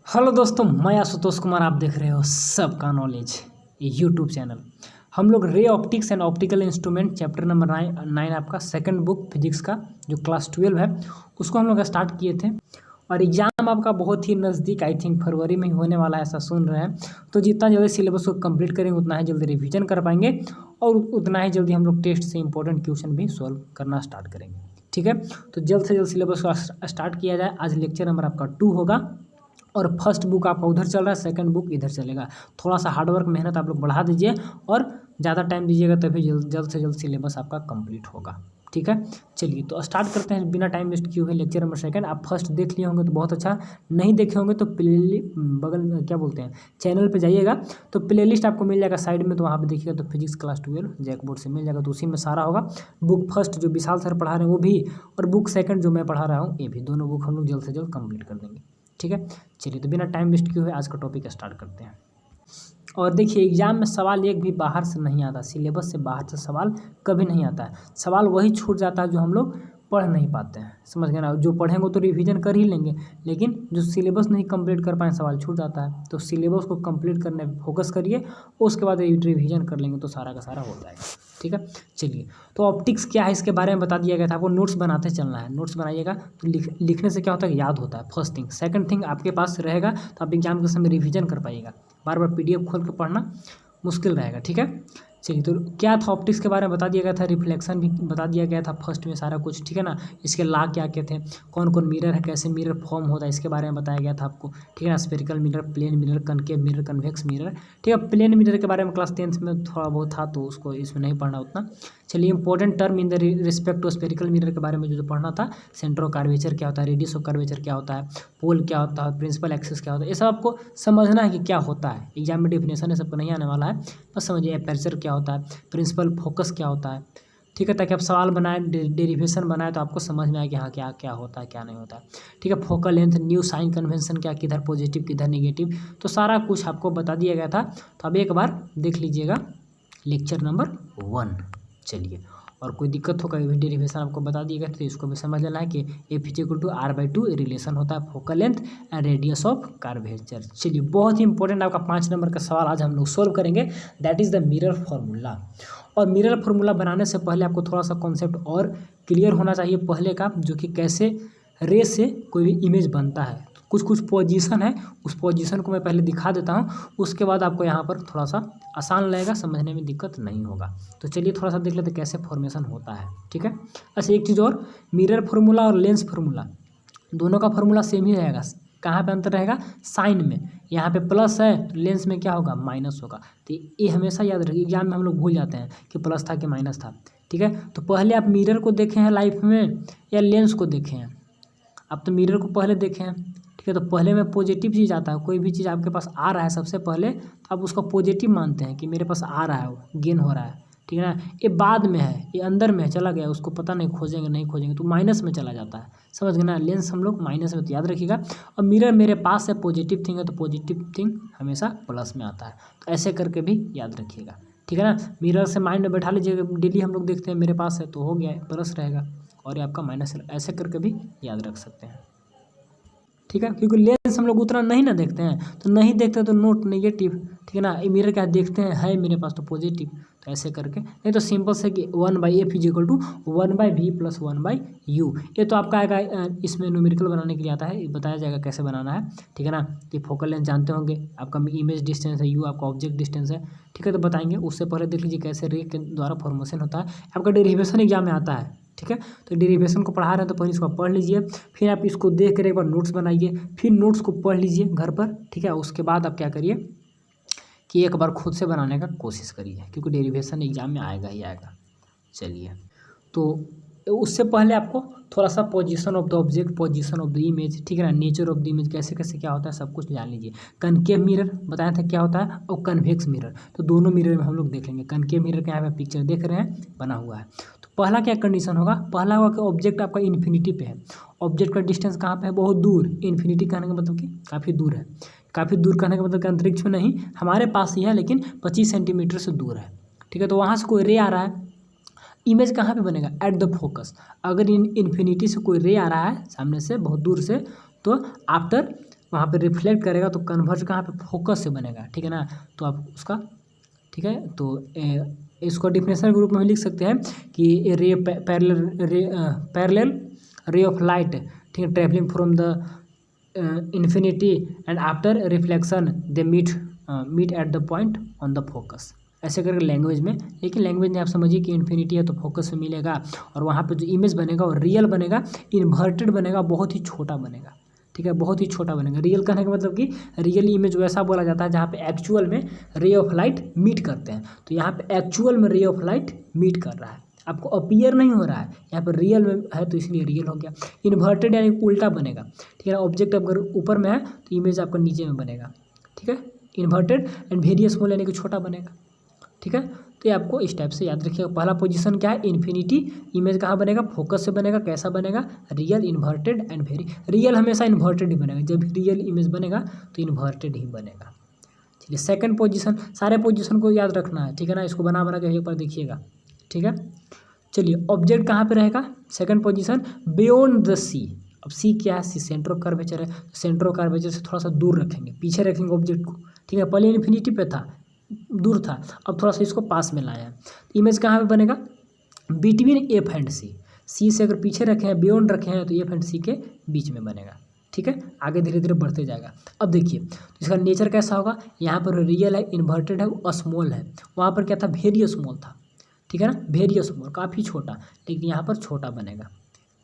Hello दोस्तों, मैं आशुतोष कुमार। आप देख रहे हो सबका नॉलेज यूट्यूब चैनल। हम लोग ray optics and optical instrument chapter number 9 आपका सेकंड बुक फिजिक्स का जो क्लास 12 है उसको हम लोग स्टार्ट किए थे। और एग्ज़ाम आपका बहुत ही नज़दीक, आई थिंक फरवरी में ही होने वाला है, ऐसा सुन रहे हैं। तो जितना जल्दी सिलेबस को कंप्लीट करेंगे उतना ही जल्दी रिवीजन कर पाएंगे और उतना ही जल्दी हम लोग टेस्ट से इंपॉर्टेंट क्वेश्चन भी सॉल्व करना स्टार्ट करेंगे। ठीक है, तो जल्द से जल्द सिलेबस को स्टार्ट किया जाए। आज लेक्चर नंबर आपका 2 होगा और फर्स्ट बुक आपका उधर चल रहा है, सेकंड बुक इधर चलेगा। थोड़ा सा हार्डवर्क मेहनत आप लोग बढ़ा दीजिए और ज़्यादा टाइम दीजिएगा, तभी जल्द से जल्द सिलेबस आपका कंप्लीट होगा। ठीक है, चलिए तो स्टार्ट करते हैं बिना टाइम वेस्ट किए हुए लेक्चर नंबर सेकंड। आप फर्स्ट देख लिए होंगे तो बहुत अच्छा, नहीं देखे होंगे तो बगल में क्या बोलते हैं, चैनल पे जाइएगा तो प्लेलिस्ट आपको मिल जाएगा साइड में, तो वहाँ पे देखिएगा तो फिजिक्स क्लास 12 जैक बोर्ड से मिल जाएगा, तो उसी में सारा होगा। बुक फर्स्ट जो विशाल सर पढ़ा रहे हैं वो भी, और बुक सेकंड जो मैं पढ़ा रहा हूँ ये भी, दोनों बुक हम लोग जल्द से जल्द कंप्लीट कर देंगे। ठीक है, चलिए तो बिना टाइम वेस्ट किए हुए आज का टॉपिक स्टार्ट करते हैं। और देखिए एग्जाम में सवाल एक भी बाहर से नहीं आता, सिलेबस से बाहर से सवाल कभी नहीं आता है। सवाल वही छूट जाता है जो हम लोग पढ़ नहीं पाते हैं, समझ गए ना। जो पढ़ेंगे तो रिवीजन कर ही लेंगे, लेकिन जो सिलेबस नहीं कंप्लीट कर पाए सवाल छूट जाता है। तो सिलेबस को कंप्लीट करने पे फोकस करिए, उसके बाद रिवीजन कर लेंगे तो सारा का सारा हो जाएगा। ठीक है, चलिए तो ऑप्टिक्स क्या है इसके बारे में बता दिया गया था आपको। नोट्स बनाते चलना है, नोट्स बनाइएगा तो लिखने से क्या होता है, याद होता है फर्स्ट थिंग। सेकंड थिंग, आपके पास रहेगा तो आप एग्जाम के समय रिवीजन कर पाइएगा। बार बार पीडीएफ खोल के पढ़ना मुश्किल रहेगा। ठीक है, चलिए तो क्या था ऑप्टिक्स के बारे में बता दिया गया था, रिफ्लेक्शन भी बता दिया गया था फर्स्ट में सारा कुछ। ठीक है ना, इसके ला क्या क्या थे, कौन कौन मिरर है, कैसे मिरर फॉर्म होता है, इसके बारे में बताया गया था आपको। ठीक है ना, spherical mirror, plane mirror, concave mirror, convex mirror. ठीक है, प्लेन मिरर के बारे में क्लास 10th में थोड़ा बहुत था तो उसको इसमें नहीं पढ़ना उतना। चलिए important term in the respect to spherical mirror के बारे में जो पढ़ना था, सेंटर ऑफ कर्वेचर क्या होता है, रेडियस ऑफ कर्वेचर क्या होता है, पोल क्या होता है, प्रिंसिपल एक्सिस क्या होता है, ये सब आपको समझना है कि क्या होता है। एग्जाम में डेफिनेशन है सबको नहीं आने वाला है, बस समझिए। एपर्चर क्या होता है, प्रिंसिपल फोकस क्या होता है। ठीक है, ताकि आप सवाल बनाए, डेरिवेशन बनाए तो आपको समझ में आए कि हाँ क्या क्या होता है क्या नहीं होता है। ठीक है, focal length, new sign convention क्या, किधर पॉजिटिव किधर नेगेटिव, तो सारा कुछ आपको बता दिया गया था। तो अब एक बार देख लीजिएगा लेक्चर नंबर 1। चलिए, और कोई दिक्कत होगा ये भी डेरिवेशन आपको बता दिया गया, तो इसको भी समझ लेना है कि F is equal to r/2 relation होता है focal length and radius of curvature. चलिए बहुत ही इंपॉर्टेंट आपका 5 नंबर का सवाल आज हम लोग सोल्व करेंगे, that is the mirror formula. और मिरर फार्मूला बनाने से पहले आपको थोड़ा सा कॉन्सेप्ट और क्लियर होना चाहिए पहले का, जो कि कैसे रे से कोई भी इमेज बनता है। कुछ कुछ पोजीशन है, उस पोजीशन को मैं पहले दिखा देता हूँ, उसके बाद आपको यहाँ पर थोड़ा सा आसान लगेगा, समझने में दिक्कत नहीं होगा। तो चलिए थोड़ा सा देख लेते हैं कैसे फॉर्मेशन होता है। ठीक है, अच्छा एक चीज़ और, मिरर फार्मूला और लेंस फार्मूला दोनों का फार्मूला सेम ही रहेगा। कहाँ पे अंतर रहेगा, साइन में। यहाँ पे प्लस है तो लेंस में क्या होगा, माइनस होगा। तो ये हमेशा याद रखिए, एग्जाम में हम लोग भूल जाते हैं कि प्लस था कि माइनस था। ठीक है, तो पहले आप मिरर को देखे हैं लाइफ में या लेंस को देखे हैं। आप तो मिरर को पहले देखे हैं। ठीक है, तो पहले में पॉजिटिव चीज़ आता है, कोई भी चीज़ आपके पास आ रहा है सबसे पहले तो आप उसको पॉजिटिव मानते हैं कि मेरे पास आ रहा है, वो गेन हो रहा है। ठीक है ना, ये बाद में है, ये अंदर में है, चला गया, उसको पता नहीं, खोजेंगे नहीं खोजेंगे तो माइनस में चला जाता है, समझ गए ना। लेंस हम लोग माइनस में, तो याद रखिएगा। और मिरर मेरे पास है, पॉजिटिव थिंग है तो पॉजिटिव थिंग हमेशा प्लस में आता है, तो ऐसे करके भी याद रखिएगा। ठीक है ना, मिरर से माइंड में बैठा लीजिएगा, डेली हम लोग देखते हैं मेरे पास है तो हो गया है, प्लस रहेगा, और ये आपका माइनस है, ऐसे करके भी याद रख सकते हैं। ठीक है, क्योंकि लेंस हम लोग उतना नहीं ना देखते हैं, तो नहीं देखते तो नोट नेगेटिव। ठीक है ना, ये मिरर क्या देखते हैं, है मेरे पास तो पॉजिटिव, तो ऐसे करके। नहीं तो सिंपल से कि 1/f is equal to 1/v plus 1/u, ये तो आपका आएगा, इसमें न्यूमेरिकल बनाने के लिए आता है, ये बताया जाएगा कैसे बनाना है। ठीक है ना, तो फोकल लेंथ जानते होंगे, आपका इमेज डिस्टेंस है, यू आपका ऑब्जेक्ट डिस्टेंस है। ठीक है, तो बताएंगे, उससे पहले देख लीजिए कैसे रे के द्वारा फॉर्मेशन होता है, आपका डेरिवेशन एग्जाम में आता है। ठीक है, तो डेरिवेशन को पढ़ा रहे हैं तो पहले इसको पढ़ लीजिए, फिर आप इसको देख कर एक बार नोट्स बनाइए, फिर नोट्स को पढ़ लीजिए घर पर। ठीक है, उसके बाद आप क्या करिए कि एक बार खुद से बनाने का कोशिश करिए, क्योंकि डेरिवेशन एग्जाम में आएगा ही आएगा। चलिए, तो उससे पहले आपको थोड़ा सा position of the object, position of the image, ठीक है ना, नेचर ऑफ द इमेज कैसे कैसे क्या होता है सब कुछ जान लीजिए। कनकेव मिरर बताया था क्या होता है, और कन्वेक्स मिरर, तो दोनों मिरर में हम लोग देख लेंगे। कनकेव मिरर का यहाँ पे पिक्चर देख रहे हैं बना हुआ है, तो पहला क्या कंडीशन होगा, पहला होगा कि ऑब्जेक्ट आपका इन्फिनिटी पे है, ऑब्जेक्ट का डिस्टेंस कहाँ पे है, बहुत दूर। इन्फिनिटी कहने का मतलब कि काफ़ी दूर है, काफ़ी दूर कहने का मतलब कि अंतरिक्ष में नहीं, हमारे पास ही है, लेकिन 25 सेंटीमीटर से दूर है। ठीक है, तो वहाँ से कोई रे आ रहा है, इमेज कहाँ पे बनेगा, एट द फोकस। अगर इन्फिनिटी से कोई रे आ रहा है सामने से बहुत दूर से, तो आफ्टर वहाँ पे रिफ्लेक्ट करेगा तो कन्वर्ज कहाँ पे, फोकस से बनेगा, ठीक है ना। तो आप उसका, ठीक है, तो इसको डिफिनेशन के रूप में लिख सकते हैं कि ray parallel ray of light, ठीक है, travelling from the infinity and after reflection they meet at the point on the focus, ऐसे करके लैंग्वेज में। लेकिन लैंग्वेज में आप समझिए कि इन्फिनिटी है तो फोकस में मिलेगा, और वहाँ पे जो इमेज बनेगा वो रियल बनेगा, इन्वर्टेड बनेगा, बहुत ही छोटा बनेगा, ठीक है, बहुत ही छोटा बनेगा। रियल कहने का मतलब कि रियल इमेज वैसा बोला जाता है जहाँ पे एक्चुअल में रे ऑफ लाइट मीट करते हैं, तो यहाँ पे एक्चुअल में रे ऑफ लाइट मीट कर रहा है, आपको अपीयर नहीं हो रहा है, यहाँ पर रियल में है तो इसलिए रियल हो गया। इन्वर्टेड यानी उल्टा बनेगा, ठीक है ना, ऑब्जेक्ट अगर ऊपर में है तो इमेज आपका नीचे में बनेगा, ठीक है। इन्वर्टेड एंड वेरी स्मॉल यानी कि छोटा बनेगा, ठीक है। तो ये आपको इस टाइप से याद रखिएगा। पहला पोजीशन क्या है, इन्फिनिटी, इमेज कहाँ बनेगा, फोकस से बनेगा, कैसा बनेगा, real, inverted and very. Real हमेशा इन्वर्टेड ही बनेगा, जब भी रियल इमेज बनेगा तो इन्वर्टेड ही बनेगा। चलिए सेकंड पोजीशन, सारे पोजीशन को याद रखना है, ठीक है ना, इसको बना बना के एक बार देखिएगा, ठीक है। चलिए ऑब्जेक्ट कहाँ पे रहेगा, सेकंड पोजीशन बियॉन्ड द सी। अब सी क्या है, सी सेंटर ऑफ कर्वेचर है, सेंटर ऑफ कर्वेचर से थोड़ा सा दूर रखेंगे, पीछे रखेंगे ऑब्जेक्ट को, ठीक है। पहले इन्फिनिटी पे था, दूर था, अब थोड़ा सा इसको पास में लाया है। इमेज कहाँ पे बनेगा, बिटवीन एफ एंड सी से अगर पीछे रखे हैं, बियॉन्ड रखे हैं तो एफ एंड सी के बीच में बनेगा, ठीक है। आगे धीरे धीरे बढ़ते जाएगा। अब देखिए तो इसका नेचर कैसा होगा, यहाँ पर रियल है, इन्वर्टेड है, वो स्मॉल है, वहाँ पर क्या था, वेरी स्मॉल था, ठीक है ना, वेरी स्मॉल, काफ़ी छोटा, लेकिन यहाँ पर छोटा बनेगा।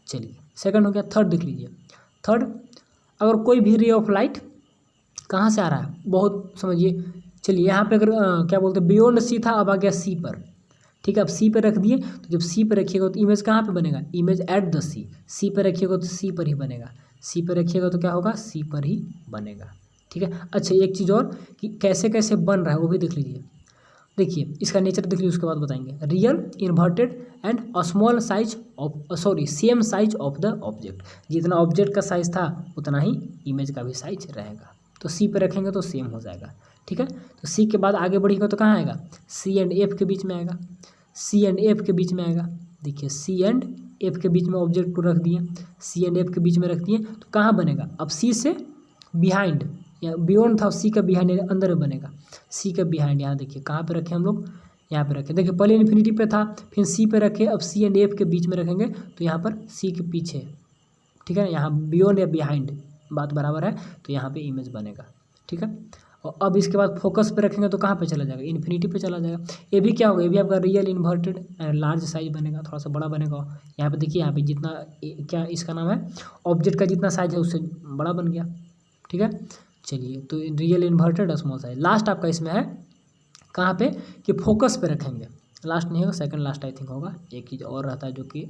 चलिए सेकंड हो गया। थर्ड देख लीजिए, थर्ड, अगर कोई भी रे ऑफ लाइट कहाँ से आ रहा है, बहुत समझिए। चलिए यहाँ पे अगर क्या बोलते हैं, बियॉन्ड सी था, अब आ गया सी पर, ठीक है। अब सी पे रख दिए, तो जब सी पे रखिएगा तो इमेज कहाँ पे बनेगा, इमेज एट द सी पे रखिएगा तो सी पर ही बनेगा, सी पे रखिएगा तो क्या होगा, सी पर ही बनेगा, ठीक है। अच्छा एक चीज़ और कि कैसे कैसे बन रहा है वो भी देख लीजिए। देखिए इसका नेचर देख लीजिए, उसके बाद बताएंगे। Real, inverted and small size of, sorry same size of the object, जितना ऑब्जेक्ट का साइज था उतना ही इमेज का भी साइज रहेगा, तो सी पे रखेंगे तो सेम हो जाएगा, ठीक है। तो सी के बाद आगे बढ़ेगा तो कहाँ आएगा, सी एंड एफ के बीच में आएगा, सी एंड एफ के बीच में आएगा। देखिए सी एंड एफ के बीच में ऑब्जेक्ट को रख दिए, सी एंड एफ के बीच में रख दिए तो कहाँ बनेगा, अब सी से बिहाइंड या बियॉन्ड था, सी का बिहाइंड अंदर में बनेगा, सी का बिहाइंड। यहाँ देखिए कहाँ पे रखे हम लोग, यहाँ पे रखे, देखिए पहले इन्फिनिटी पे था, फिर सी पे रखे, अब सी एंड एफ के बीच में रखेंगे तो यहाँ पर सी के पीछे, ठीक है, यहाँ बियॉन्ड या बिहाइंड बात बराबर है, तो यहाँ पे इमेज बनेगा, ठीक है। और अब इसके बाद फोकस पे रखेंगे तो कहाँ पे चला जाएगा, इन्फिनिटी पे चला जाएगा। ये भी क्या होगा, ये भी आपका real, inverted and large size बनेगा, थोड़ा सा बड़ा बनेगा। यहाँ पे देखिए, यहाँ पे जितना क्या इसका नाम है, ऑब्जेक्ट का जितना साइज है उससे बड़ा बन गया, ठीक है। चलिए तो real, inverted, small size. Last आपका इसमें है कहाँ पे, कि फोकस पे रखेंगे, लास्ट नहीं होगा, सेकंड लास्ट आई थिंक होगा। एक चीज़ और रहता है जो कि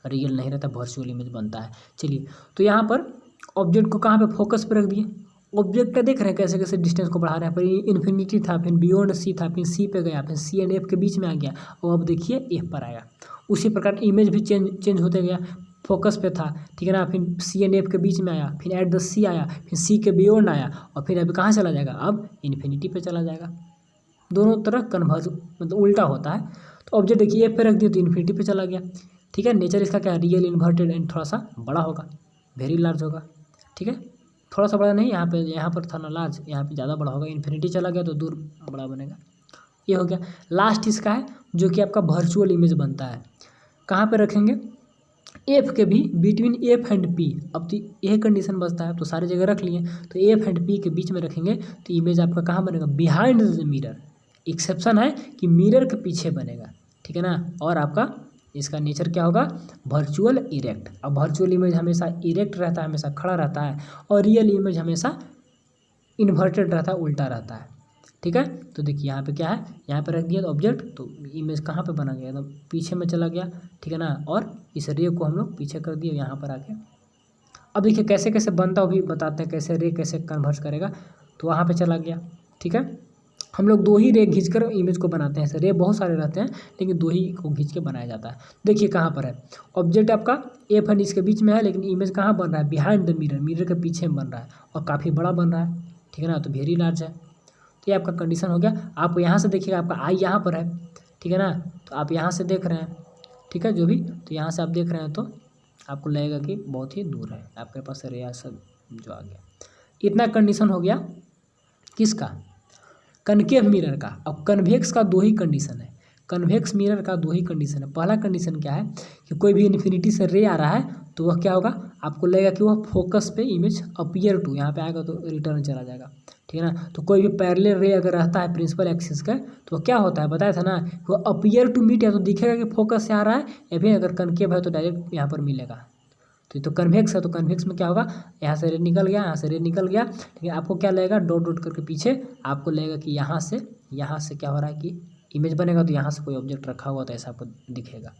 रियल नहीं रहता, वर्चुअल इमेज बनता है। चलिए तो यहाँ पर ऑब्जेक्ट को कहाँ पे, फोकस पे रख दिए। ऑब्जेक्ट का देख रहे हैं कैसे कैसे डिस्टेंस को बढ़ा रहे हैं, पर इन्फिनिटी था, फिर बियॉन्ड सी था, फिर सी पे गया, फिर सी एंड एफ के बीच में आ गया, और अब देखिए एफ पर आया। उसी प्रकार इमेज भी चेंज होते गया, फोकस पे था, ठीक है ना, फिर सी एंड एफ के बीच में आया, फिर एट द सी आया, फिर सी के बियॉन्ड आया, और फिर अभी कहाँ चला जाएगा, अब इन्फिनिटी पे चला जाएगा। दोनों तरह कन्वर्ज मतलब उल्टा होता है। तो ऑब्जेक्ट देखिए एफ पे रख दिया तो इन्फिनिटी पे चला गया, ठीक है। नेचर इसका क्या है, रियल, इन्वर्टेड एंड थोड़ा सा बड़ा होगा, वेरी लार्ज होगा, ठीक है। थोड़ा सा बड़ा नहीं, यहाँ पर था ना लार्ज, यहाँ पे ज़्यादा बड़ा होगा, इन्फिनिटी चला गया तो दूर बड़ा बनेगा। ये हो गया। लास्ट इसका है जो कि आपका वर्चुअल इमेज बनता है, कहाँ पे रखेंगे, एफ के भी बिटवीन एफ एंड पी। अब तो यह कंडीशन बचता है, तो सारी जगह रख लिए, तो एफ एंड पी के बीच में रखेंगे तो इमेज आपका कहाँ बनेगा, बिहाइंड द मिरर। एक्सेप्शन है कि मिरर के पीछे बनेगा, ठीक है ना। और आपका इसका नेचर क्या होगा, वर्चुअल इरेक्ट। अब वर्चुअल इमेज हमेशा इरेक्ट रहता है, हमेशा खड़ा रहता है, और रियल इमेज हमेशा इन्वर्टेड रहता है, उल्टा रहता है, ठीक है। तो देखिए यहाँ पे क्या है, यहाँ पे रख दिया तो ऑब्जेक्ट, तो इमेज कहाँ पे बना गया, एकदम पीछे में चला गया, ठीक है ना। और इस रे को हम लोग पीछे कर दिए यहाँ पर आके। अब देखिए कैसे कैसे बनता वो भी बताते हैं, कैसे रे कैसे कन्वर्ट करेगा। तो वहाँ पे चला गया, ठीक है। हम लोग दो ही रे खींच कर इमेज को बनाते हैं, ऐसे रे बहुत सारे रहते हैं लेकिन दो ही को खींच के बनाया जाता है। देखिए कहाँ पर है ऑब्जेक्ट आपका, एफ एंड इसके बीच में है, लेकिन इमेज कहाँ बन रहा है, बिहाइंड द मिरर, मिरर के पीछे में बन रहा है, और काफ़ी बड़ा बन रहा है, ठीक है ना, तो वेरी लार्ज है। तो ये आपका कंडीशन हो गया। आप यहाँ से देखिएगा, आपका आई यहाँ पर है, ठीक है ना, तो आप यहाँ से देख रहे हैं, ठीक है, जो भी, तो यहाँ से आप देख रहे हैं तो आपको लगेगा कि बहुत ही दूर है, आपके पास रेया सब जो आ गया। इतना कंडीशन हो गया किसका, कनकेव मिरर का। अब कन्वेक्स का दो ही कंडीशन है, कन्वेक्स मिरर का दो ही कंडीशन है। पहला कंडीशन क्या है कि कोई भी इन्फिनिटी से रे आ रहा है तो वह क्या होगा, आपको लगेगा कि वह फोकस पे इमेज अपीयर टू, यहाँ पे आएगा तो रिटर्न चला जाएगा, ठीक है ना। तो कोई भी पैरेलल रे अगर रहता है प्रिंसिपल एक्सिस का तो क्या होता है बताया था ना, वो अपीयर टू मीट, या तो दिखेगा कि फोकस से आ रहा है, या फिर अगर कनकेव है तो डायरेक्ट यहाँ पर मिलेगा। तो ये तो कन्वेक्स है, तो कन्वेक्स में क्या होगा, यहाँ से रे निकल गया, यहाँ से रे निकल गया, ठीक है। आपको क्या लगेगा, डॉट डॉट करके पीछे आपको लगेगा कि यहाँ से क्या हो रहा है कि इमेज बनेगा, तो यहाँ से कोई ऑब्जेक्ट रखा हुआ तो ऐसा आपको दिखेगा,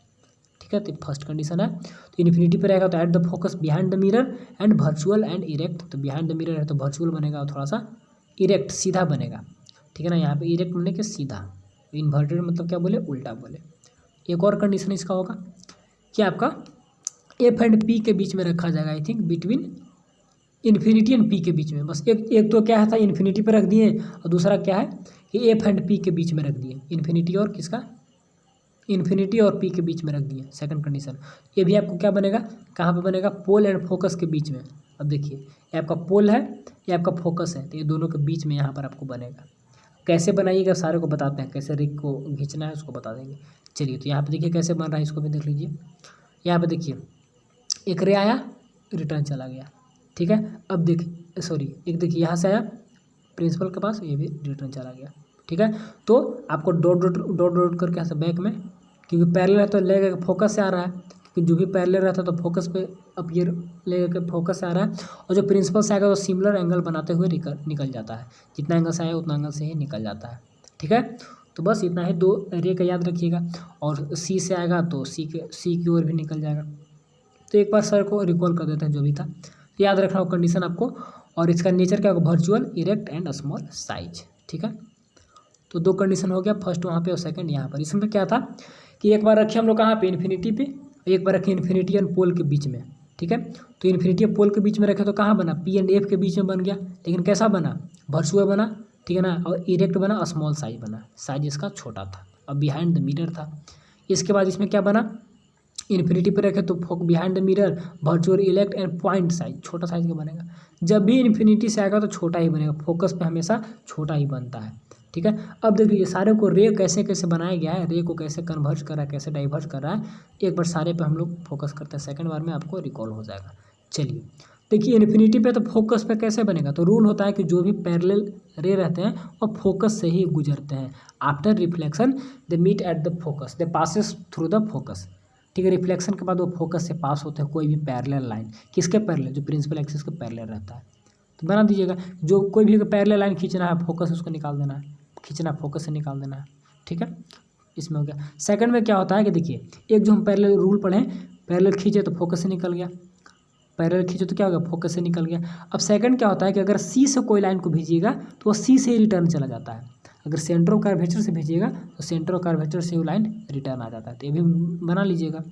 ठीक है। तो फर्स्ट कंडीशन है। तो इन्फिनिटी पे रहेगा तो eight the focus behind the mirror and virtual and erect, तो बिहाइंड द मिरर है तो वर्चुअल बनेगा और थोड़ा सा इरेक्ट सीधा बनेगा, ठीक है ना। यहाँ पे इरेक्ट बने के सीधा, इन्वर्टेड मतलब क्या बोले, उल्टा बोले। एक और कंडीशन इसका होगा कि आपका एफ एंड पी के बीच में रखा जाएगा, I think between infinity and P के बीच में। बस एक तो क्या है था, इन्फिनिटी पे रख दिए, और दूसरा क्या है कि एफ एंड पी के बीच में रख दिए, इन्फिनिटी और किसका, इन्फिनिटी और पी के बीच में रख दिए। सेकंड कंडीशन ये भी आपको क्या बनेगा, कहाँ पे बनेगा, पोल एंड फोकस के बीच में। अब देखिए ये आपका पोल है, ये आपका फोकस है, तो ये दोनों के बीच में यहाँ पर आपको बनेगा। कैसे बनाइएगा सारे को बताते हैं, कैसे रिग को खींचना है उसको बता देंगे। चलिए तो यहाँ पे देखिए कैसे बन रहा है, इसको भी देख लीजिए। यहाँ पे देखिए एक रे आया, रिटर्न चला गया, ठीक है। अब देखिए सॉरी, एक देखिए यहाँ से आया प्रिंसिपल के पास, ये भी रिटर्न चला गया, ठीक है। तो आपको डॉट डॉट डॉट डॉट करके ऐसे बैक में, क्योंकि पैरेलल है तो लेगा फोकस से आ रहा है, क्योंकि जो भी पैरेलल रहता है तो फोकस पे अपीयर लेगा के फोकस से आ रहा है, और जो प्रिंसिपल से आएगा वो सिमिलर एंगल बनाते हुए निकल जाता है, जितना एंगल से आया उतना एंगल से ही निकल जाता है, ठीक है। तो बस इतना ही दो रे का याद रखिएगा, और सी से आएगा तो सी की ओर भी निकल जाएगा। तो एक बार सर को रिकॉल कर देते हैं जो भी था, तो याद रखना हो कंडीशन आपको। और इसका नेचर क्या होगा, virtual, erect and small size, ठीक है। तो दो कंडीशन हो गया, फर्स्ट वहाँ पे और सेकंड यहाँ पर। इसमें क्या था कि एक बार रखे हम लोग कहाँ पे, इन्फिनिटी पे, एक बार रखे इन्फिनिटी एंड पोल के बीच में, ठीक है। तो इन्फिनिटी और पोल के बीच में रखे तो कहाँ बना, पी एंड एफ के बीच में बन गया, लेकिन कैसा बना, वर्चुअल बना, ठीक है ना, और इरेक्ट बना, स्मॉल साइज बना, साइज इसका छोटा था, अब बिहाइंड द मिरर था। इसके बाद इसमें क्या बना, इन्फिनिटी पर रखे तो behind the mirror, virtual, elect and point size, छोटा साइज का बनेगा। जब भी इन्फिनिटी से आएगा तो छोटा ही बनेगा, फोकस पे हमेशा छोटा ही बनता है, ठीक है। अब देखिए सारे को रे कैसे कैसे बनाया गया है, रे को कैसे कन्वर्ट कर रहा है, कैसे डाइवर्ट कर रहा है, एक बार सारे पे हम लोग फोकस करते हैं, सेकंड बार में आपको रिकॉल हो जाएगा। चलिए देखिए इन्फिनिटी पे तो फोकस पे कैसे बनेगा, तो रूल होता है कि जो भी पैरेलल रे रहते हैं वो फोकस से ही गुजरते हैं। After reflection they meet at the focus, they passes through the focus, ठीक है। रिफ्लेक्शन के बाद वो फोकस से पास होते हैं कोई भी पैरेलल लाइन, किसके पैरेलल, जो प्रिंसिपल एक्सिस के पैरेलल रहता है। तो बना दीजिएगा, जो कोई भी पैरेलल लाइन खींचना है फोकस उसको निकाल देना है, खींचना फोकस से निकाल देना है, ठीक है। इसमें हो गया। सेकंड में क्या होता है कि देखिए एक जो हम पैरेलल रूल पढ़े, पैरेलल खींचे तो फोकस से निकल गया, पैरेलल खींचे तो क्या होगा, फोकस से निकल गया। अब सेकंड क्या होता है कि अगर सी से कोई लाइन को भेजिएगा तो वो सी से ही रिटर्न चला जाता है, अगर सेंटर ऑफ कर्वेचर से भेजिएगा तो सेंटर ऑफ कर्वेचर से वो लाइन रिटर्न आ जाता है। तो ये भी बना लीजिएगा,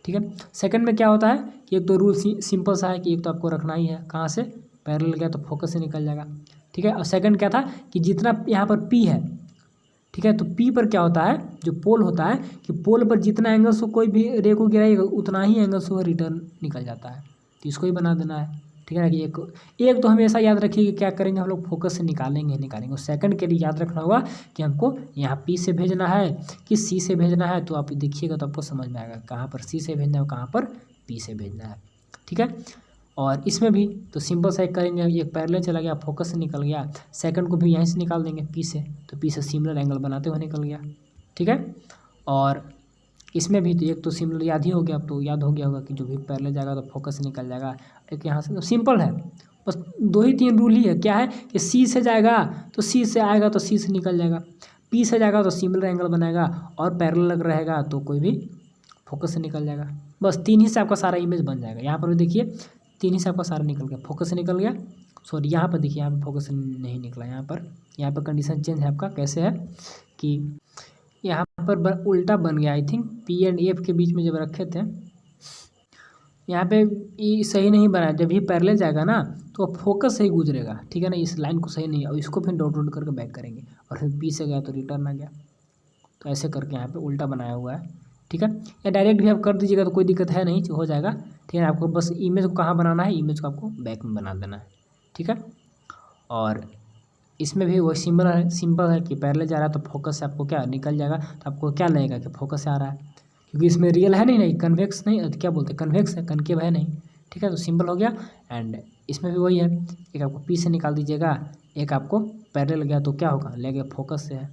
ठीक है। सेकंड में क्या होता है कि एक तो रूल सिंपल सा है कि एक तो आपको रखना ही है, कहाँ से, पैरेलल गया तो फोकस से निकल जाएगा, ठीक है। और सेकंड क्या था कि जितना यहाँ पर पी है, ठीक है, तो पी पर क्या होता है, जो पोल होता है कि पोल पर जितना एंगल से कोई भी रे को गिराएगा उतना ही एंगल से वो रिटर्न निकल जाता है, तो इसको ही बना देना है, ठीक है ना। कि एक तो हमेशा याद रखिए कि क्या करेंगे हम लोग, फोकस से निकालेंगे। और सेकंड के लिए याद रखना होगा कि हमको यहाँ पी से भेजना है कि सी से भेजना है, तो आप देखिएगा तो आपको समझ में आएगा कहाँ पर सी से भेजना है, कहाँ पर पी से भेजना है, ठीक है। और इसमें भी तो सिंपल सा एक करेंगे, एक पैरेलल चला गया, फोकस से निकल गया, सेकंड को भी यहीं से निकाल देंगे पी से, तो पी से सिमिलर एंगल बनाते हुए निकल गया, ठीक है। और इसमें भी तो एक तो सिमिलर याद ही हो गया, अब तो याद हो गया होगा कि जो भी पैरेलल जाएगा तो फोकस से निकल जाएगा, एक यहाँ से, तो सिंपल है, बस दो ही तीन रूल ही है। क्या है कि सी से जाएगा तो सी से आएगा तो सी से निकल जाएगा, पी से जाएगा तो सिमिलर एंगल बनाएगा, और पैरेलल रहेगा तो कोई भी फोकस से निकल जाएगा। बस तीन ही से आपका सारा इमेज बन जाएगा। यहाँ पर भी देखिए तीन ही से आपका सारा निकल गया, फोकस से निकल गया, सॉरी यहाँ पर देखिए यहाँ पर फोकस से नहीं निकला, यहाँ पर कंडीशन चेंज है आपका, कैसे है कि यहाँ पर उल्टा बन गया, I think P and F के बीच में जब रखे थे यहाँ पे ये सही नहीं बना, जब भी पैरेलल जाएगा ना तो फोकस से ही गुजरेगा, ठीक है ना, इस लाइन को सही नहीं, और इसको फिर डॉट डॉट करके बैक करेंगे, और फिर पी से गया तो रिटर्न आ गया, तो ऐसे करके यहाँ पे उल्टा बनाया हुआ है, ठीक है। या डायरेक्ट भी आप कर दीजिएगा तो कोई दिक्कत है नहीं, हो जाएगा, ठीक है। आपको बस इमेज को कहाँ बनाना है, इमेज को आपको बैक में बना देना है, ठीक है। और इसमें भी वही सिंपल है कि पैरेलल जा रहा है तो फोकस से आपको क्या निकल जाएगा, तो आपको क्या लगेगा कि फोकस से आ रहा है, क्योंकि इसमें रियल है नहीं कन्वेक्स नहीं, क्या बोलते हैं कन्वेक्स है, कनकेव है नहीं। ठीक है, तो सिंपल हो गया। एंड इसमें भी वही है, एक आपको पी से निकाल दीजिएगा, एक आपको पैरेलल गया तो क्या होगा लेगा फोकस से है।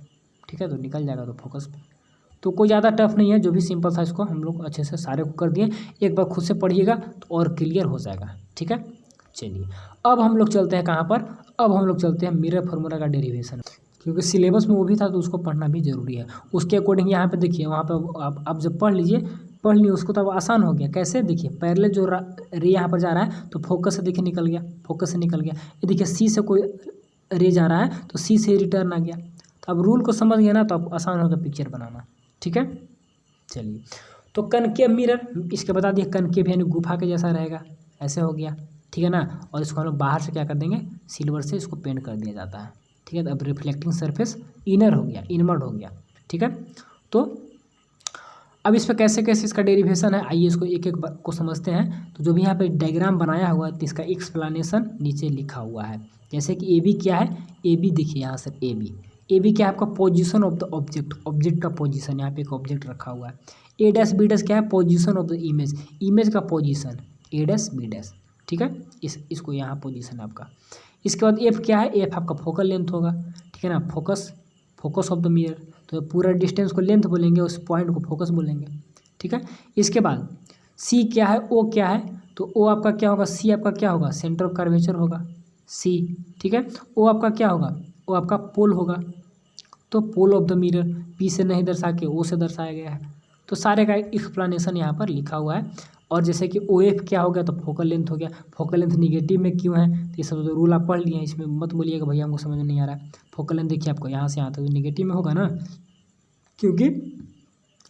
ठीक है, तो निकल जाएगा तो फोकस पे। तो कोई ज़्यादा टफ नहीं है, जो भी सिंपल था इसको हम लोग अच्छे से सारे को कर दिए। एक बार खुद से पढ़िएगा तो और क्लियर हो जाएगा। ठीक है, चलिए अब हम लोग चलते हैं कहाँ पर, अब हम लोग चलते हैं मिरर फार्मूला का डेरिवेशन, क्योंकि सिलेबस में वो भी था तो उसको पढ़ना भी जरूरी है। उसके अकॉर्डिंग यहाँ पे देखिए, वहाँ पे आप जब पढ़ लिए उसको, तो अब आसान हो गया। कैसे, देखिए पैरेलल जो रे यहाँ पर जा रहा है तो फोकस से देखिए निकल गया, फोकस से निकल गया। ये देखिए सी से कोई रे जा रहा है तो सी से रिटर्न आ गया। तो अब रूल को समझ गया ना, तो अब आसान होगा पिक्चर बनाना। ठीक है, चलिए तो कनकेव मिरर, इसके बता दिए कनकेव यानी गुफा के जैसा रहेगा, ऐसे हो गया। ठीक है ना, और इसको हम लोग बाहर से क्या कर देंगे, सिल्वर से इसको पेंट कर दिया जाता है। ठीक है, तो अब रिफ्लेक्टिंग सरफेस इनर हो गया, इनवर्ड हो गया। ठीक है, तो अब इस पर कैसे कैसे इसका डेरिवेशन है, आइए इसको एक एक को समझते हैं। तो जो भी यहाँ पे डायग्राम बनाया हुआ है तो इसका एक्सप्लेनेशन नीचे लिखा हुआ है। जैसे कि ए बी क्या है, ए बी देखिए यहाँ से ए बी क्या है आपका position of the object, object का पोजीशन, यहाँ पे एक ऑब्जेक्ट रखा हुआ है। ए डैश बी डैश क्या है, position of the image, image का पोजीशन, ए डैश बी डैश। ठीक है, इसको यहाँ पोजीशन है आपका। इसके बाद एफ क्या है, एफ आपका फोकल लेंथ होगा। ठीक है ना, फोकस ऑफ द मिरर, तो पूरा डिस्टेंस को लेंथ बोलेंगे, उस पॉइंट को फोकस बोलेंगे। ठीक है, इसके बाद सी क्या है, ओ क्या है, तो ओ आपका क्या होगा, सी आपका क्या होगा, सेंटर ऑफ कर्वेचर होगा सी। ठीक है, ओ आपका क्या होगा, ओ आपका पोल होगा, तो pole of the mirror, P से नहीं दर्शा के ओ से दर्शाया गया है। तो सारे का एक्सप्लेनेशन यहाँ पर लिखा हुआ है। और जैसे कि ओ एफ क्या हो गया, तो फोकल लेंथ हो गया। फोकल लेंथ निगेटिव में क्यों है, तो ये सब तो रूल आप पढ़ लिए हैं, इसमें मत बोलिएगा भैया हमको समझ में नहीं आ रहा है। फोकल लेंथ देखिए आपको यहाँ से आता है तो निगेटिव में होगा ना, क्योंकि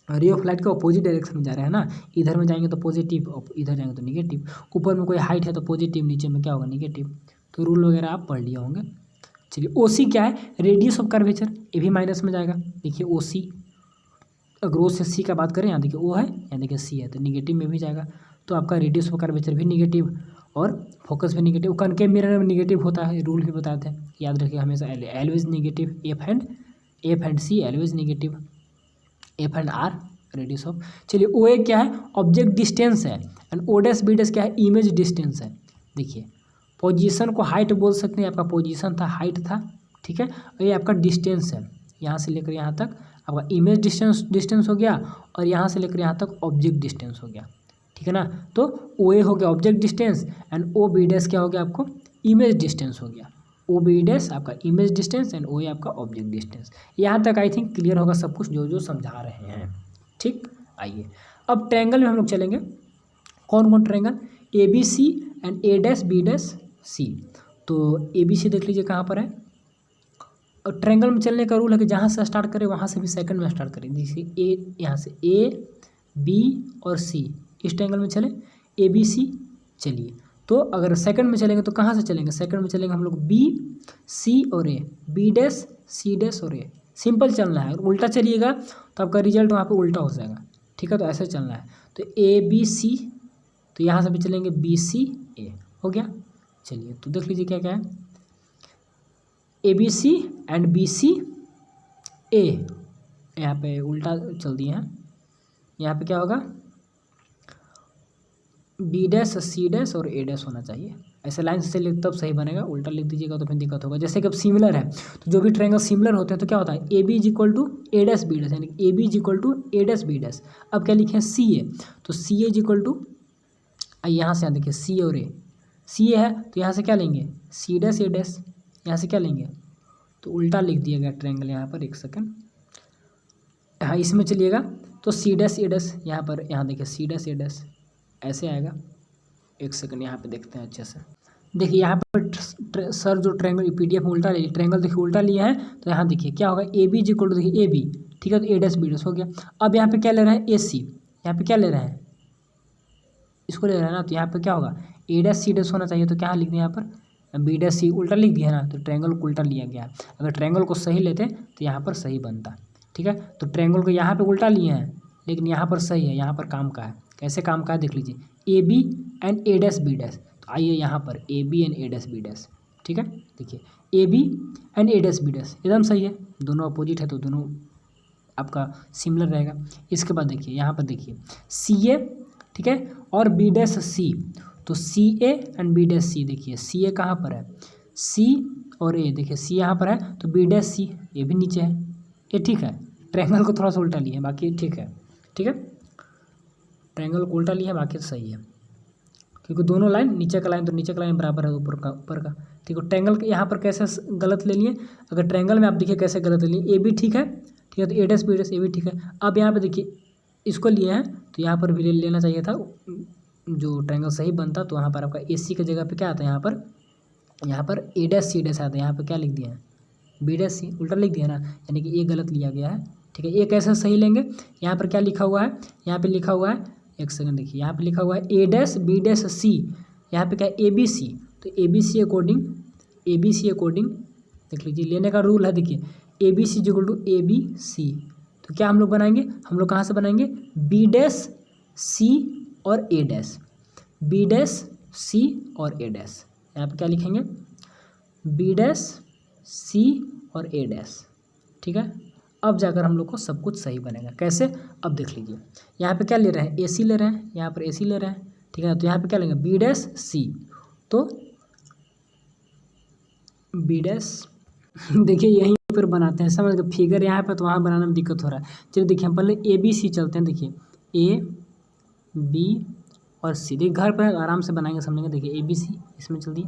रे ऑफ लाइट के अपोजिट डायरेक्शन में जा रहे हैं ना, इधर में जाएंगे तो पॉजिटिव, इधर जाएंगे तो निगेटिव। ऊपर में कोई हाइट है तो पॉजिटिव, नीचे में क्या होगा निगेटिव। तो रूल वगैरह आप पढ़ लिए होंगे। चलिए ओ सी क्या है, रेडियस ऑफ कर्वेचर, ये भी माइनस में जाएगा। देखिए ओ सी, अगर ओ से सी का बात करें, यहाँ देखिए ओ है, यहाँ देखिए सी है, तो निगेटिव में भी जाएगा। तो आपका रेडियस ऑफ कर्वेचर भी निगेटिव और फोकस भी निगेटिव। कनकेव मिरर में निगेटिव होता है, रूल भी बताते हैं, याद रखिए हमेशा, always negative, F and C always negative, F and R radius of. चलिए ओ ए क्या है, ऑब्जेक्ट डिस्टेंस है, and O dash B dash क्या है, इमेज डिस्टेंस है। देखिए पोजीशन को हाइट बोल सकते हैं, आपका पोजीशन था, हाइट था। ठीक है, और ये आपका डिस्टेंस है, यहाँ से लेकर यहाँ तक आपका इमेज डिस्टेंस हो गया, और यहाँ से लेकर यहाँ तक ऑब्जेक्ट डिस्टेंस हो गया। ठीक है ना, तो ओ ए हो गया object distance, and O B dash क्या हो गया आपको, इमेज डिस्टेंस हो गया। ओ बी डैश आपका image distance and O A आपका ऑब्जेक्ट डिस्टेंस। यहाँ तक आई थिंक क्लियर होगा सब कुछ जो जो समझा रहे हैं। ठीक, आइए अब ट्रायंगल में हम लोग चलेंगे। कौन कौन triangle, A B C and A dash B dash C. तो ए बी सी देख लीजिए कहाँ पर है। और ट्रायंगल में चलने का रूल है कि जहाँ से स्टार्ट करें वहाँ से भी सेकंड में स्टार्ट करें। जैसे ए, यहाँ से ए बी और सी, इस ट्रायंगल में चले ए बी सी। चलिए तो अगर सेकंड में चलेंगे तो कहाँ से चलेंगे, सेकंड में चलेंगे हम लोग बी सी और ए, बी डैश सी डैश और ए। सिंपल चलना है, और उल्टा चलिएगा तो आपका रिजल्ट वहाँ पे उल्टा हो जाएगा। ठीक है, तो ऐसे चलना है। तो ए बी सी, तो यहाँ से भी चलेंगे बी सी ए, हो गया। चलिए तो देख लीजिए क्या क्या है, A B C and B C A, यहाँ पे उल्टा चल दिए हैं। यहाँ पे क्या होगा, बी डैश सी डैश और ए डैश होना चाहिए। ऐसे लाइन से लिख तब सही बनेगा, उल्टा लिख दीजिएगा तो फिर दिक्कत होगा। जैसे कि अब सिमिलर है, तो जो भी ट्रायंगल सिमिलर होते हैं तो क्या होता है, A B is equal to A dash B dash, यानी A B is equal to A dash B dash. अब क्या लिखे, सी ए, तो C A is equal to, यहाँ से यहाँ देखिए सी और ए, सी ए है तो यहाँ से क्या लेंगे, सी डैश ए डैश, यहाँ से क्या लेंगे, तो उल्टा लिख दिया गया ट्रायंगल यहाँ पर। एक सेकंड, हाँ इसमें चलिएगा तो सी डैश ए डैश, यहाँ पर यहाँ देखिए सी डैश ए डैश ऐसे आएगा। एक सेकंड यहाँ पे देखते हैं अच्छे से। देखिए यहाँ पर सर जो ट्रायंगल पीडीएफ में उल्टा ले, ट्रायंगल देखिए उल्टा लिया है, तो यहाँ देखिए क्या होगा, A B is equal to, देखिए ए बी, ठीक है, तो ए डैश बी डैश हो गया। अब यहाँ पे क्या ले रहे हैं, ए सी, यहाँ पे क्या ले रहे हैं, इसको ले रहे हैं ना, तो यहाँ पे क्या होगा, ए डैश सी डैश होना चाहिए, तो क्या लिख दिया यहाँ पर, बी डैश सी, उल्टा लिख दिया है ना, तो ट्रायंगल को उल्टा लिया गया। अगर ट्रायंगल को सही लेते तो यहाँ पर सही बनता। ठीक है, तो ट्रायंगल को यहाँ पे उल्टा लिए हैं, लेकिन यहाँ पर सही है, यहाँ पर काम का है। कैसे काम का है देख लीजिए, A B and A dash B dash. तो आइए यहाँ पर A B and A dash B dash, ठीक है। देखिए A B and A dash B dash एकदम सही है, दोनों अपोजिट है तो दोनों आपका सिमिलर रहेगा। इसके बाद देखिए यहाँ पर देखिए सी ए, ठीक है, और बी डैश सी, तो C A and B dash सी, देखिए सी ए कहाँ पर है, सी और ए, देखिए सी यहाँ पर है तो बी डैश सी ये भी नीचे है, ये ठीक है। ट्रायंगल को थोड़ा सा उल्टा लिया है, बाकी ठीक है, ठीक है, ट्रायंगल को उल्टा लिया है, बाकी तो सही है, क्योंकि दोनों लाइन नीचे का लाइन तो नीचे का लाइन बराबर है ऊपर का, ठीक है। ट्रायंगल के यहाँ पर कैसे गलत ले लिए, अगर ट्रायंगल में आप देखिए कैसे गलत ले लिए, ए भी ठीक है, ठीक है, तो ए डैश बी डैश ए भी ठीक है। अब यहाँ पे देखिए इसको लिए हैं तो यहाँ पर भी लेना चाहिए था, जो ट्रायंगल सही बनता तो यहाँ पर आपका ए सी की जगह पे क्या आता है, यहाँ पर ए डैश सी डैश आता है, यहाँ पर क्या लिख दिया है, बी डैश सी, उल्टा लिख दिया ना, यानी कि ए गलत लिया गया है, ठीक है। ये कैसे सही लेंगे, यहाँ पर क्या लिखा हुआ है, यहाँ पर लिखा हुआ है, एक सेकंड देखिए, यहाँ पे लिखा हुआ है ए डैश बी डैश सी, यहाँ पे क्या है ए बी सी, तो ए बी सी अकॉर्डिंग देख लीजिए, लेने का रूल है, देखिए A B C equal to A B C, तो क्या हम लोग बनाएंगे, हम लोग कहाँ से बनाएंगे, बी डैश सी और ए डैश, बी डैश सी और ए डैश, यहाँ पे क्या लिखेंगे, बी डैश सी और ए डैश, ठीक है। अब जाकर हम लोग को सब कुछ सही बनेगा, कैसे, अब देख लीजिए, यहाँ पे क्या ले रहे हैं, ए सी ले रहे हैं, यहाँ पर ए सी ले रहे हैं, ठीक है, तो यहाँ पे क्या लेंगे, बी डैश सी, तो बी डैश देखिए यहीं पर बनाते हैं, समझ गए, फिगर यहाँ पे तो वहाँ बनाने में दिक्कत हो रहा है। चलिए देखिए हम पहले ए बी सी चलते हैं, देखिए ए बी और सी, देखिए घर पर आराम से बनाएंगे समझेंगे, देखिए ए बी सी इसमें चल दिए।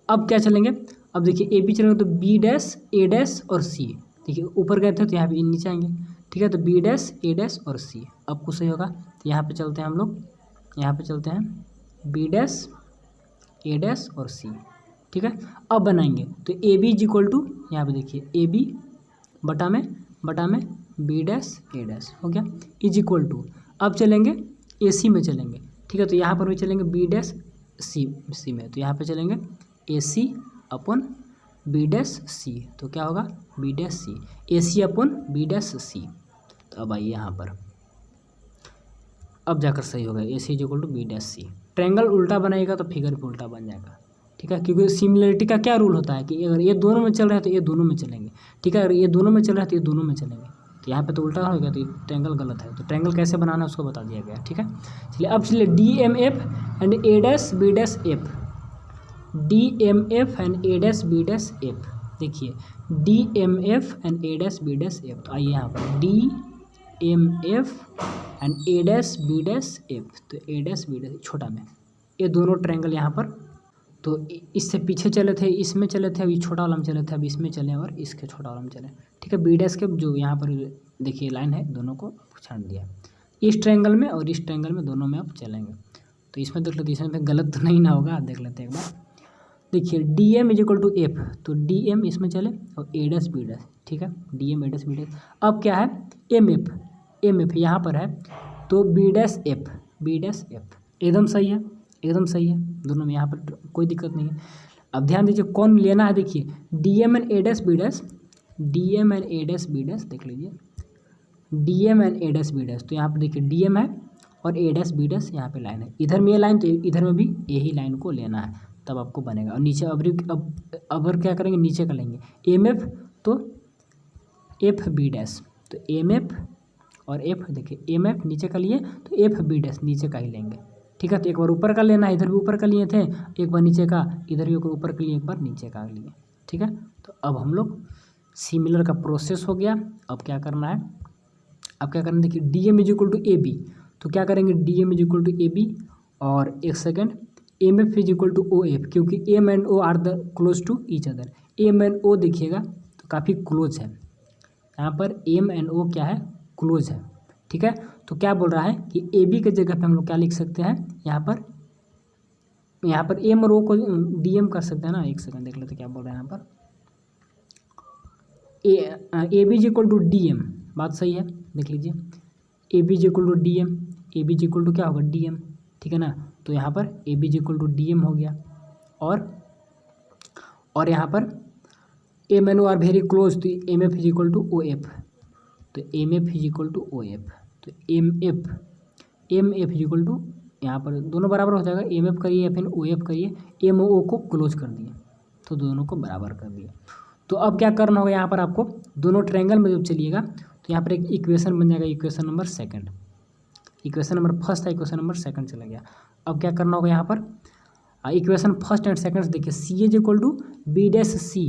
अब क्या चलेंगे, अब देखिए ए बी चलेंगे तो बी डैश ए डैश और सी, देखिए ऊपर गए थे तो यहाँ पे नीचे आएंगे, ठीक है, तो बी डैश ए डैश और सी, अब कुछ सही होगा, तो यहाँ पे चलते हैं हम लोग, यहाँ पे चलते हैं बी डैश ए डैश और सी, ठीक है। अब बनाएंगे तो A B is equal to, यहाँ पे देखिए ए बी बटा में बी डैश ए डैश हो गया, इज इक्वल टू, अब चलेंगे ए सी में चलेंगे, ठीक है, तो यहाँ पर भी चलेंगे बी डैश सी में, तो यहाँ पे चलेंगे ए सी अपन बी डैश सी, तो क्या होगा B dash C, A C अपन बी डैश सी, तो अब आइए यहाँ पर, अब जाकर सही होगा, A C equal to B dash C. Triangle उल्टा बनाएगा तो फिगर भी उल्टा बन जाएगा, ठीक है, क्योंकि सिमिलरिटी का क्या रूल होता है कि अगर ये दोनों में चल रहा है तो ये दोनों में चलेंगे, ठीक है, अगर ये दोनों में चल रहा है तो ये दोनों में चलेंगे, तो यहाँ पे तो उल्टा हो गया, तो ट्रायंगल गलत है, तो ट्रायंगल कैसे बनाना है उसको बता दिया गया, ठीक है। चलिए अब चलिए D M F and A dash B dash F, D M F and A dash B dash F, देखिए D M F and A dash B dash F, तो आइए यहाँ पर D M F and A dash B dash F, तो A dash B dash छोटा में, ये दोनों ट्रायंगल यहाँ पर, तो इससे पीछे चले थे, इसमें चले थे, अभी छोटा वाला में चले थे, अब इसमें चले और इसके छोटा वाला में चले, ठीक है। बी डैश के जो यहाँ पर देखिए लाइन है दोनों को छांट दिया, इस ट्रायंगल में और इस ट्रायंगल में दोनों में आप चलेंगे, तो इसमें देख लेते, इसमें गलत तो नहीं ना होगा, देख लेते हैं एक बार, देखिए D M is equal to F, तो डी एम इसमें चले और ए डैश बी डैश, ठीक है, D M A dash B dash, अब क्या है एम एफ यहाँ पर है, तो बी डैश एफ एकदम सही है, एकदम सही है, दोनों में यहाँ पर कोई दिक्कत नहीं है। अब ध्यान दीजिए कौन लेना है, देखिए D M and A dash B dash, D M and A dash B dash, देख लीजिए D M and A dash B dash, तो यहाँ पर देखिए डी एम है और ए डैश बी डैश यहाँ पे लाइन है, इधर में ये लाइन तो इधर में भी यही लाइन को लेना है, तब आपको बनेगा। और नीचे अब क्या करेंगे, नीचे का लेंगे एम एफ तो एफ बी डैश, तो एम एफ और एफ, देखिए एम एफ नीचे का लिए तो एफ बी डैश नीचे का ही लेंगे, ठीक है। तो एक बार ऊपर का लेना है, इधर भी ऊपर का लिए थे, एक बार नीचे का, इधर भी ऊपर के लिए एक बार नीचे का लिए, ठीक है। तो अब हम लोग सिमिलर का प्रोसेस हो गया, अब क्या करना है, अब क्या करना है, देखिए D M is equal to A B, तो क्या करेंगे D M is equal to A B, और एक second M F is equal to O F, क्योंकि M and O are the close to each other, M and O देखिएगा तो काफ़ी close है, यहाँ पर एम एंड ओ क्या है, क्लोज है, ठीक है। तो क्या बोल रहा है कि ए बी के जगह पे हम लोग क्या लिख सकते हैं, यहाँ पर एम और ओ को डी एम कर सकते हैं ना, एक सेकंड देख लेते क्या बोल रहे हैं यहाँ पर, A B is equal to D M, बात सही है, देख लीजिए A B is equal to D M, A B is equal to क्या होगा डी एम, ठीक है ना, तो यहाँ पर A B is equal to D M हो गया, और यहाँ पर M and O are very close, तो M F is equal to O F, तो M F is equal to O F, तो M F is equal to, यहाँ पर दोनों बराबर हो जाएगा, एम एफ करिए या फिर ओ एफ करिए, एम ओ को क्लोज कर दिए, तो दोनों को बराबर कर दिया। तो अब क्या करना होगा यहाँ पर आपको, दोनों ट्रायंगल में जब चलिएगा तो यहाँ पर एक इक्वेशन बन जाएगा, equation number second. Equation number first था, इक्वेशन नंबर सेकंड चला गया। अब क्या करना होगा यहाँ पर, इक्वेशन फर्स्ट एंड सेकंड देखिए, C as equal to B dash C,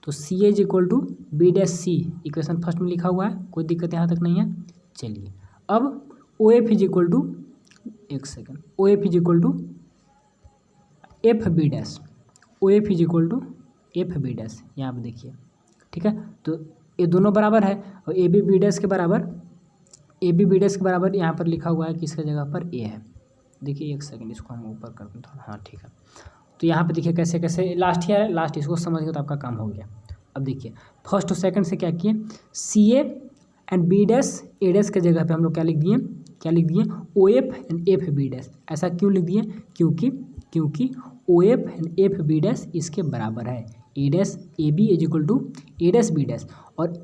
तो C as equal to B dash C equation first में लिखा हुआ है, कोई दिक्कत यहाँ तक नहीं है। चलिए अब O F is equal to, एक second, O F is equal to F B dash, O F is equal to F B dash, यहाँ पर देखिए, ठीक है। तो ये दोनों बराबर है और ए बी बी डैश के बराबर, ए बी बी डैश के बराबर यहाँ पर लिखा हुआ है कि इसका जगह पर ए है। देखिए एक सेकंड, इसको हम ऊपर कर दें थोड़ा, हाँ ठीक है। तो यहाँ पे देखिए कैसे कैसे, लास्ट ईयर है, लास्ट इसको समझ गए तो आपका काम हो गया। अब देखिए फर्स्ट और सेकंड से क्या किए, C A and B dash A dash के जगह पे हम लोग क्या लिख दिए, क्या लिख दिए, O F and F B dash. ऐसा क्यों लिख दिए, क्योंकि O F and F B dash इसके बराबर है, A dash A B is equal to A dash B dash, और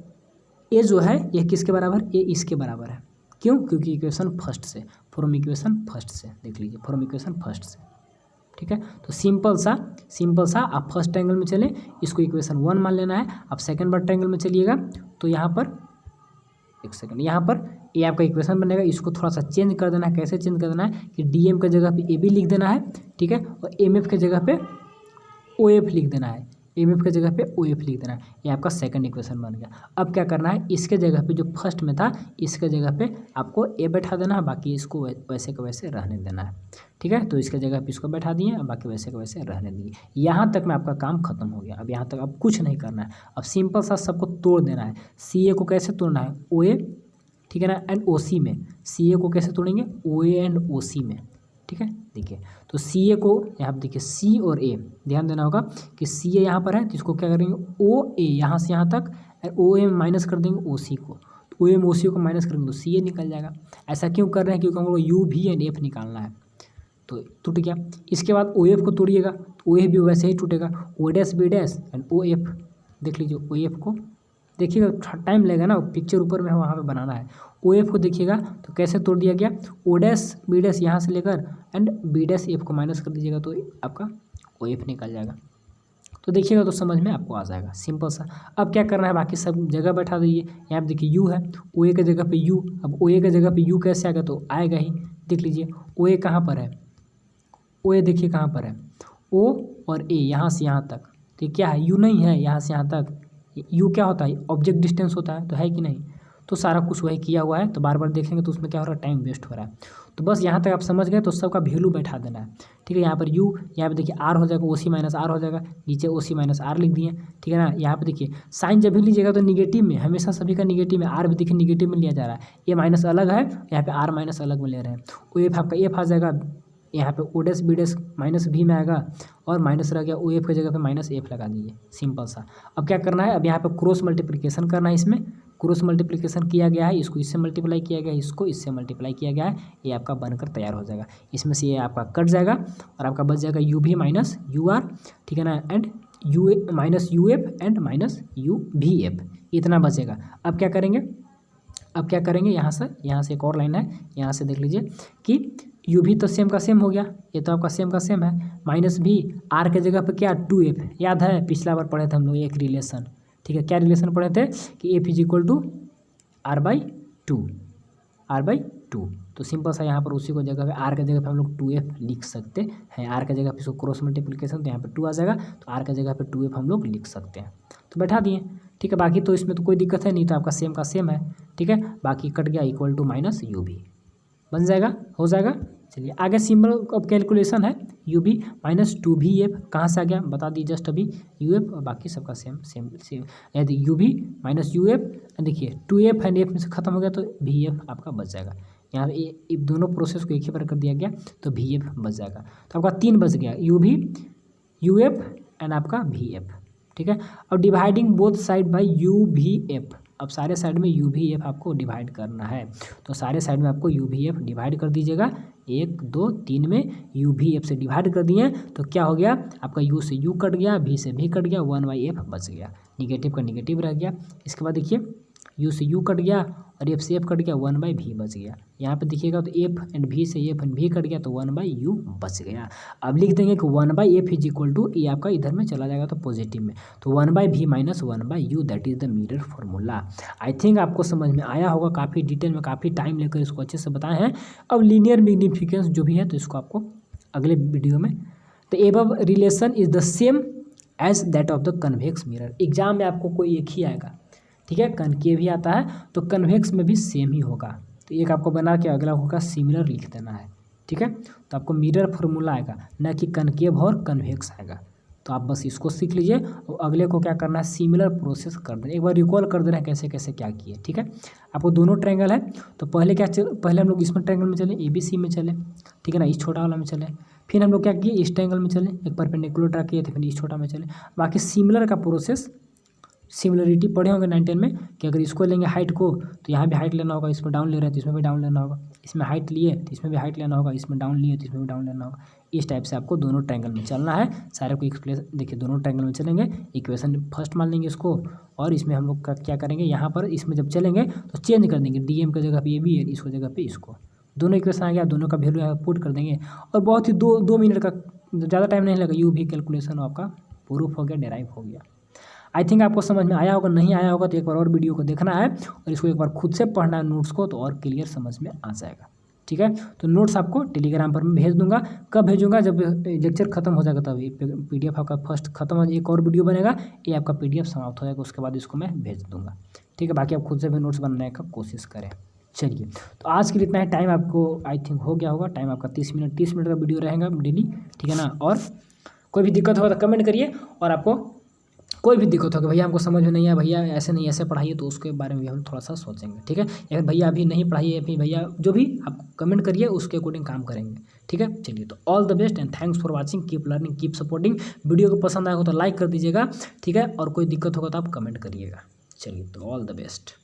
ए जो है ये किसके बराबर, ए इसके बराबर है। क्यों, क्योंकि इक्वेशन फर्स्ट से, फ्रॉम इक्वेशन फर्स्ट से, देख लीजिए फ्रॉम इक्वेशन फर्स्ट से, ठीक है। तो सिंपल सा आप फर्स्ट ट्रायंगल में चले, इसको इक्वेशन 1 मान लेना है। आप सेकंड बार ट्रायंगल में चलिएगा तो यहाँ पर, एक सेकंड, यहाँ पर ये आपका इक्वेशन बनेगा, इसको थोड़ा सा चेंज कर देना है। कैसे चेंज कर देना है कि डी एम की जगह पे ए बी लिख देना है, ठीक है, और एम एफ की जगह पे ओ एफ लिख देना है, एम एफ की जगह पे ओ एफ लिख देना है। ये आपका सेकंड इक्वेशन बन गया। अब क्या करना है, इसके जगह पे जो फर्स्ट में था इसके जगह पे आपको ए बैठा देना है, बाकी इसको वैसे का वैसे रहने देना है, ठीक है। तो इसके जगह पे इसको बैठा दिए, अब बाकी वैसे का वैसे रहने दिए। यहाँ तक में आपका काम खत्म हो गया। अब यहाँ तक अब कुछ नहीं करना है, अब सिंपल सा सबको तोड़ देना है। सी ए को कैसे तोड़ना है, ओ ए, ठीक है ना, एंड ओ सी में। सी ए को कैसे तोड़ेंगे, ओ ए एंड ओ सी में, ठीक है। देखिए तो सी ए को यहाँ पर देखिए, सी और ए ध्यान देना होगा कि सी ए यहाँ पर है तो इसको क्या करेंगे, ओ ए यहाँ से यहाँ तक, ओ ए माइनस कर देंगे ओ सी को, तो ओ एम ओ सी को माइनस करेंगे तो सी ए निकल जाएगा। ऐसा क्यों कर रहे हैं, क्योंकि हमको यू भी एंड एफ निकालना है, तो टूट गया। इसके बाद ओ एफ को तोड़िएगा, ओ एफ भी वैसे ही टूटेगा, O dash B dash and O F, देख लीजिए ओ एफ को देखिएगा, टाइम लगेगा ना, पिक्चर ऊपर में वहाँ पे बनाना है। ओ एफ को देखिएगा तो कैसे तोड़ दिया गया, ओ डैश बी डैश यहाँ से लेकर एंड बी डैश एफ को माइनस कर दीजिएगा तो आपका ओ एफ निकल जाएगा। तो देखिएगा तो समझ में आपको आ जाएगा, सिंपल सा। अब क्या करना है, बाकी सब जगह बैठा दीजिए। यहाँ पे देखिए यू है, ओ ए के जगह पे यू, अब ओ ए के जगह पे यू कैसे आ गया, तो आएगा ही, देख लीजिए ओ ए कहाँ पर है, ओ ए देखिए कहाँ पर है, ओ और ए यहाँ से यहाँ तक, तो क्या है, यू नहीं है, यहाँ से यहाँ तक यू क्या होता है, ऑब्जेक्ट डिस्टेंस होता है, तो है कि नहीं, तो सारा कुछ वही किया हुआ है। तो बार बार देखेंगे तो उसमें क्या हो रहा है, टाइम वेस्ट हो रहा है। तो बस यहाँ तक आप समझ गए, तो सबका वैल्यू बैठा देना है, ठीक है। यहाँ पर यू, यहाँ पे देखिए आर हो जाएगा, ओ सी माइनस आर हो जाएगा, नीचे ओ सी माइनस आर लिख दिए, ठीक है ना। यहाँ पे देखिए साइन जब भी लीजिएगा तो निगेटिव में, हमेशा सभी का निगेटिव में, आर भी देखिए निगेटिव में लिया जा रहा है, ये माइनस अलग है, यहाँ पे आर माइनस अलग में ले रहे हैं। ओ एफ आपका एफ आ जाएगा, यहाँ पे O dash B dash minus भी में आएगा, और माइनस रह गया, ओ एफ की जगह पे माइनस एफ लगा दीजिए, सिंपल सा। अब क्या करना है, अब यहाँ पे क्रॉस मल्टीप्लिकेशन करना है, इसमें क्रॉस मल्टीप्लिकेशन किया गया है, इसको इससे मल्टीप्लाई किया गया है, इसको इससे मल्टीप्लाई किया गया है, ये आपका बनकर तैयार हो जाएगा। इसमें से ये आपका कट जाएगा और आपका बच जाएगा यू भी माइनस यू आर, ठीक है ना, and U A minus U F and minus you भी एफ, इतना बचेगा। अब क्या करेंगे, यहाँ से एक और लाइन है, यहाँ से देख लीजिए कि यू भी तो सेम का सेम हो गया, ये तो आपका सेम का सेम है, माइनस भी आर के जगह पे क्या 2f, याद है पिछला बार पढ़े थे हम लोग एक रिलेशन, ठीक है। क्या रिलेशन पढ़े थे कि F is equal to R by two, तो सिंपल सा यहाँ पर उसी को जगह पे आर के जगह पे हम लोग 2f लिख सकते हैं। आर के जगह पे इसको क्रॉस मल्टीप्लिकेशन, तो यहाँ पे 2 आ जाएगा, तो आर के जगह पे 2f हम लोग लिख सकते हैं, तो बैठा दिए, ठीक है। बाकी तो इसमें तो कोई दिक्कत है नहीं, तो आपका सेम का सेम है, ठीक है। बाकी कट गया, इक्वल टू माइनस यू भी बन जाएगा, हो जाएगा। चलिए आगे सिंबल ऑफ कैलकुलेशन है, U B minus 2v F, कहाँ से आ गया बता दी, जस्ट अभी यू एफ, और बाकी सबका सेम। यदि यू भी माइनस यू एफ, देखिए 2f एंड एफ में से खत्म हो गया तो वी एफ आपका बच जाएगा। यहाँ दोनों प्रोसेस को एक ही बार कर दिया गया तो वी एफ बच जाएगा। तो आपका 3 बच गया, यू भी यू एफ एंड आपका वी एफ, ठीक है। और dividing both side by you V F, अब सारे साइड में यू वी एफ आपको डिवाइड करना है, तो सारे साइड में आपको यू वी एफ डिवाइड कर दीजिएगा। 1 2 3 में यू वी एफ से डिवाइड कर दिए तो क्या हो गया, आपका यू से यू कट गया, भी से भी कट गया, 1/f बच गया, निगेटिव का निगेटिव रह गया। इसके बाद देखिए यू से यू कट गया और एफ से एफ कट गया, 1/v बच गया। यहाँ पे देखिएगा तो एफ एंड वी से एफ एंड वी कट गया तो 1/u बच गया। अब लिख देंगे कि 1/f इज इक्वल टू, ये आपका इधर में चला जाएगा तो पॉजिटिव में, तो 1/v minus 1/u, that is the mirror formula. I think आपको समझ में आया होगा, काफ़ी डिटेल में काफ़ी टाइम लेकर इसको अच्छे से बताए हैं। अब लीनियर मैग्नीफिकेंस जो भी है तो इसको आपको अगले वीडियो में, the above relation is the same as that of the convex mirror. Exam में आपको कोई एक ही आएगा, ठीक है, कनकेव भी आता है तो कन्वेक्स में भी सेम ही होगा। तो एक आपको बना के अगला होगा सिमिलर लिख देना है, ठीक है। तो आपको मिरर फॉर्मूला आएगा, ना कि कनकेव और कन्वेक्स आएगा। तो आप बस इसको सीख लीजिए और अगले को क्या करना है, सिमिलर प्रोसेस कर देना। एक बार रिकॉल कर देना है कैसे कैसे क्या किए, ठीक है। आपको दोनों ट्रायंगल है तो पहले पहले हम लोग इसमें ट्रायंगल में चले, ABC में चले, ठीक है ना, इस छोटा वाला में चले। फिर हम लोग क्या किए, इस ट्रायंगल में चले, एक परपेंडिकुलर ड्रा किए थे, फिर इस छोटा में चले। बाकी सिमिलर का प्रोसेस, सिमिलरिटी पढ़े होंगे 9-10 में कि अगर इसको लेंगे हाइट को तो यहाँ भी हाइट लेना होगा, इसमें डाउन ले रहे हैं तो इसमें भी डाउन लेना होगा, इसमें हाइट लिए तो इसमें भी हाइट लेना होगा, इसमें डाउन लिए तो इसमें भी डाउन लेना होगा। इस टाइप से आपको दोनों ट्रायंगल में चलना है। सारे को एक्सप्लेन देखिए, दोनों ट्रायंगल में चलेंगे, इक्वेशन फर्स्ट मान लेंगे इसको, और इसमें हम लोग का क्या करेंगे, यहाँ पर इसमें जब चलेंगे तो चेंज कर देंगे, DM की जगह पे AB है, इसको जगह पे इसको, दोनों इक्वेशन आ गया, दोनों का वैल्यू यहाँ पुट कर देंगे और बहुत ही 2 मिनट का, ज़्यादा टाइम नहीं लगा, यू भी कैलकुलेशन आपका प्रूफ हो गया, डेराइव हो गया। आई थिंक आपको समझ में आया होगा, नहीं आया होगा तो एक बार और वीडियो को देखना है और इसको एक बार खुद से पढ़ना है नोट्स को, तो और क्लियर समझ में आ जाएगा, ठीक है। तो नोट्स आपको टेलीग्राम पर मैं भेज दूंगा। कब भेजूंगा, जब लेक्चर खत्म हो जाएगा तभी। PDF आपका फर्स्ट खत्म हो, एक और वीडियो बनेगा, ये आपका PDF समाप्त हो जाएगा, उसके बाद इसको मैं भेज दूंगा, ठीक है। बाकी आप खुद से भी नोट्स बनाने का कोशिश करें। चलिए, तो आज के लिए इतना ही। टाइम आपको आई थिंक हो गया होगा, टाइम आपका 30 मिनट का वीडियो रहेगा डेली, ठीक है ना। और कोई भी दिक्कत होगा तो कमेंट करिए, और आपको कोई भी दिक्कत हो कि भैया हमको समझ में नहीं आया, भैया ऐसे नहीं ऐसे पढ़ाइए, तो उसके बारे में भी हम थोड़ा सा सोचेंगे, ठीक है। या फिर भैया अभी नहीं पढ़ाइए, फिर भैया जो भी आप कमेंट करिए उसके अकॉर्डिंग काम करेंगे, ठीक है। चलिए, तो all the best and thanks for watching, keep learning, keep supporting. Video को पसंद आएगा तो लाइक कर दीजिएगा, ठीक है, और कोई दिक्कत होगा तो आप कमेंट करिएगा। चलिए, तो ऑल द बेस्ट।